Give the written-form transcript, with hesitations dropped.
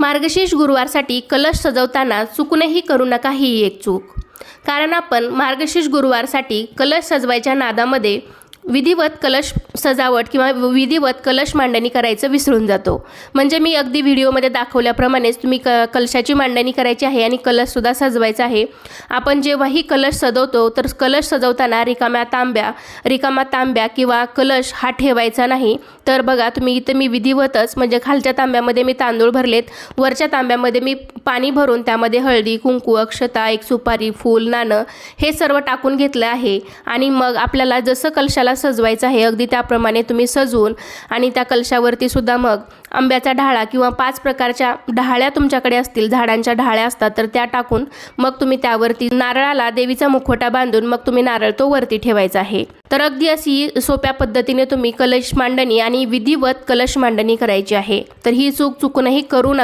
मार्गशीर्ष गुरुवारसाठी कलश सजवताना चुकूनही करू नका ही एक चूक. कारण आपण मार्गशीर्ष गुरुवारसाठी कलश सजवायच्या नादामध्ये विधिवत कलश सजावट किंवा विधिवत कलश मांडणी करायचं विसरून जातो. म्हणजे मी अगदी व्हिडिओमध्ये दाखवल्याप्रमाणेच तुम्ही कलशाची मांडणी करायची आहे आणि कलशसुद्धा सजवायचा आहे. आपण जेव्हाही कलश सजवतो तर कलश सजवताना रिकामा तांब्या किंवा कलश हा ठेवायचा नाही. तर बघा तुम्ही इथं मी विधिवतच म्हणजे खालच्या तांब्यामध्ये मी तांदूळ भरलेत, वरच्या तांब्यामध्ये मी पाणी भरून त्यामध्ये हळदी, कुंकू, अक्षता, एक सुपारी, फूल, नाणं हे सर्व टाकून घेतलं आहे. आणि मग आपल्याला जसं कलशाला सजवायचं आहे अगदी त्याप्रमाणे तुम्ही सजवून आणि त्या कलशावरती सुद्धा मग आंब्याचा ढाळा किंवा 5 प्रकारच्या ढाळ्या तुमच्याकडे असतील, झाडांच्या ढाळ्या असतात तर त्या टाकून मग तुम्ही त्यावरती नारळाला देवीचा मुखवटा बांधून मग तुम्ही नारळ तो वरती ठेवायचा आहे. तर अगदी अशी सोप्या पद्धतीने तुम्ही कलश मांडणी आणि विधिवत कलश मांडणी करायची आहे. तर ही चूक चुकूनही करू नका.